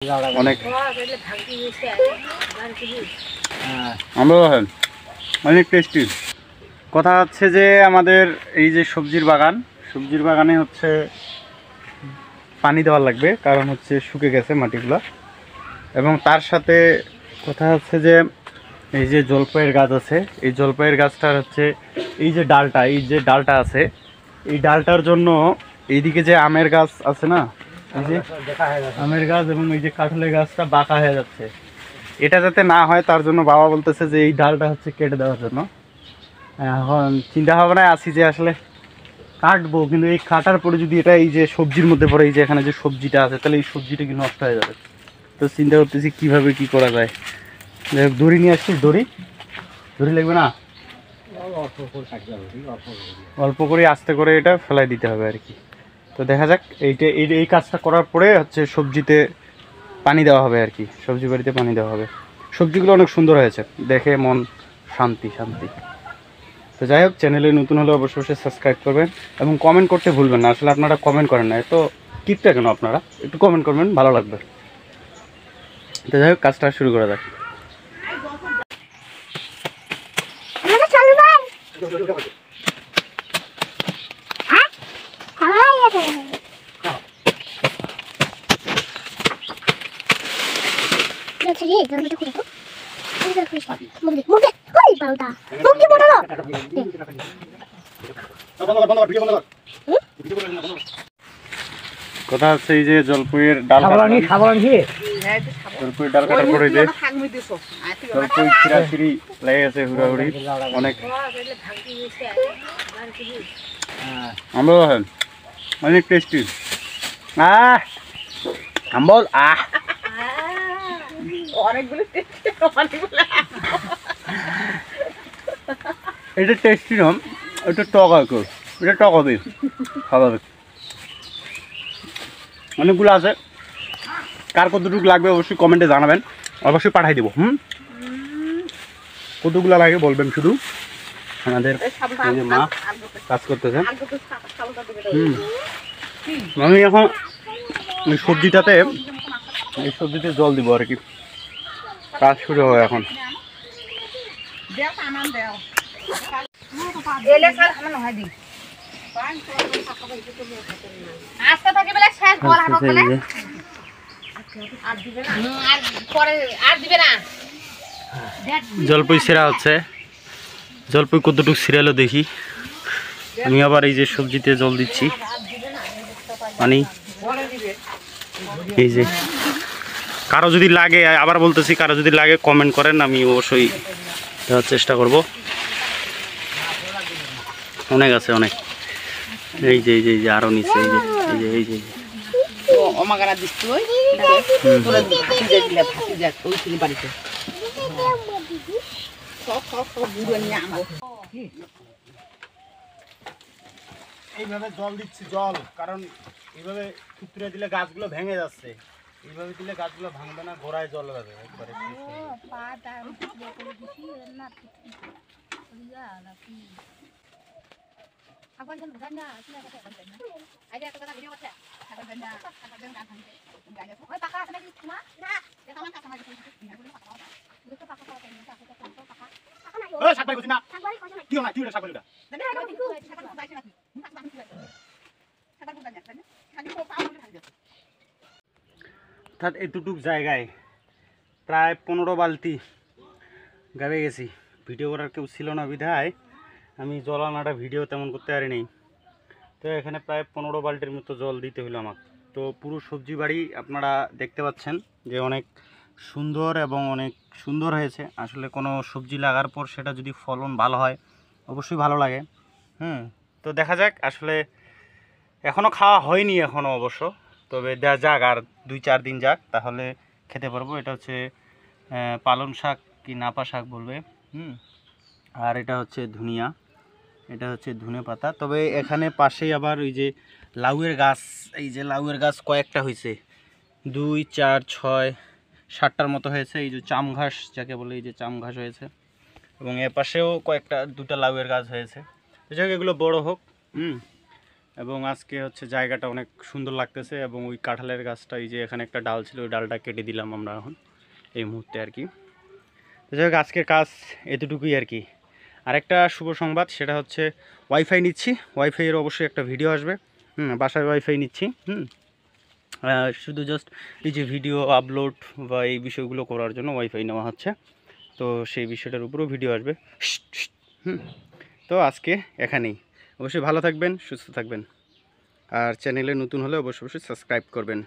অনেক আমরাও অনেক টেস্টি। কথা হচ্ছে যে আমাদের এই যে সবজির বাগানে হচ্ছে পানি দেওয়া লাগবে, কারণ হচ্ছে শুকে গেছে মাটিগুলো। এবং তার সাথে কথা হচ্ছে যে এই যে জলপাইয়ের গাছ আছে, এই জলপাইয়ের গাছটার হচ্ছে এই যে ডালটা আছে, এই ডালটার জন্য এইদিকে যে আমের গাছ আছে না, এই যে আমের গাছ এবং এই যে কাঁঠালের গাছটা বাঁকা হয়ে যাচ্ছে, এটা যাতে না হয় তার জন্য বাবা বলতেছে যে এই ডালটা হচ্ছে কেটে দেওয়ার জন্য। এখন চিন্তা ভাবনায় আছি যে আসলে কাটবো, কিন্তু এই কাটার পরে যদি এটা এই যে সবজির মধ্যে পড়ে, এই যে এখানে যে সবজিটা আছে, তাহলে এই সবজিটা কি নষ্ট হয়ে যাবে। তো চিন্তা করতেছি কিভাবে কি করা যায়। দড়ি নিয়ে আসছি, দড়ি লাগবে না, অল্প করে আস্তে করে এটা ফেলাই দিতে হবে আর কি। তো দেখা যাক এই কাজটা করার পরে হচ্ছে সবজিতে পানি দেওয়া হবে আর কি, সবজি বাড়িতে পানি দেওয়া হবে। সবজিগুলো অনেক সুন্দর হয়েছে, দেখে মন শান্তি। তো যাই হোক, চ্যানেলে নতুন হলে অবশ্যই সাবস্ক্রাইব করবেন এবং কমেন্ট করতে ভুলবেন না। আসলে আপনারা কমেন্ট করেন না, তো টিপটা কেন, আপনারা একটু কমেন্ট করবেন, ভালো লাগবে। তো যাই হোক, কাজটা শুরু করা যাক। কথা হচ্ছে এই যে জলপুইয়ের ডাল জলপুইয়ের ডাল কাটার পরে যে জলপুই ছিঁড়াছিঁড়ি লেগে গেছে, হুড়াহুড়ি অনেক। আমরাও অনেক টেস্টি। আম্বল এটা টেস্টি নম, এটা টক আর কি, এটা টক হবে, খাওয়া অনেকগুলো আছে। কার কতটুকু লাগবে অবশ্যই কমেন্টে জানাবেন, অবশ্যই পাঠাই দেবো। কতগুলো লাগে বলবেন শুধু। আমাদের এই যে মা কাজ করতেছেন। আমি এখন এই সবজিতে জল দিব আর কি, কাজ শুরু হবে এখন। জলপাই ছিঁড়া হচ্ছে, জলপাই কতটুকু ছিঁড়ালো দেখি। আমি আবার এই যে সবজিতে জল দিচ্ছি পানি। এই যে কারো যদি লাগে, আবার বলতেছি, কারো যদি লাগে কমেন্ট করেন, আমি অবশ্যই দেওয়ার চেষ্টা করব। অনেক আছে অনেক। এই যে আরো নিচে এই যে এইভাবে জল দিচ্ছি, কারণ এইভাবে থুতরে দিলে গাছগুলো ভেঙে যাচ্ছে, এইভাবে দিলে গাছগুলো ভাঙবে না, গোড়ায় জল যাবে একবারে। অর্থাৎ এতটুক জায়গায় প্রায় 15 বালতি গাবে গেছি। ভিডিও করার কেউ ছিল না বিধায় আমি জল আনাটা ভিডিও তেমন করতে পারিনি। তো এখানে প্রায় 15 বালতির মতো জল দিতে হলো আমাকে। তো পুরো সবজি বাড়ি আপনারা দেখতে পাচ্ছেন যে অনেক সুন্দর এবং অনেক সুন্দর হয়েছে। আসলে কোনো সবজি লাগার পর সেটা যদি ফলন ভালো হয় অবশ্যই ভালো লাগে। তো দেখা যাক, আসলে এখনও খাওয়া হয়নি এখনও অবশ্য, তবে যাক আর 2-4 দিন যাক, তাহলে খেতে পারবো। এটা হচ্ছে পালং শাক কি নাপা শাক বলবে। আর এটা হচ্ছে ধনিয়া, এটা হচ্ছে ধনে পাতা। তবে এখানে পাশেই আবার ওই যে লাউয়ের গাছ, এই যে লাউয়ের গাছ কয়েকটা হয়েছে, 2, 4, 6, 7টার মতো হয়েছে। এই যে চাম ঘাস যাকে বলে, এই যে চাম ঘাস হয়েছে। এবং এ পাশেও কয়েকটা 2টা লাউয়ের গাছ হয়েছে। যাই হোক, এগুলো বড় হোক, এবং আজকে হচ্ছে জায়গাটা অনেক সুন্দর লাগতেছে। এবং ওই কাঁঠালের গাছটা, এই যে এখানে একটা ডাল ছিল, ওই ডালটা কেটে দিলাম আমরা এখন এই মুহূর্তে আর কি। তো যাই হোক, আজকের কাজ এতটুকুই আর কি। আরেকটা শুভ সংবাদ, সেটা হচ্ছে ওয়াইফাই নিচ্ছি। ওয়াইফাইয়ের অবশ্যই একটা ভিডিও আসবে। বাসায় ওয়াইফাই নিচ্ছি। শুধু জাস্ট এই যে ভিডিও আপলোড বা এই বিষয়গুলো করার জন্য ওয়াইফাই নেওয়া হচ্ছে। তো সেই বিষয়টার উপরেও ভিডিও আসবে। তো আজকে এখানেই। অবশ্যই ভালো থাকবেন, সুস্থ থাকবেন। আর চ্যানেলে নতুন হলে অবশ্যই সাবস্ক্রাইব করবেন।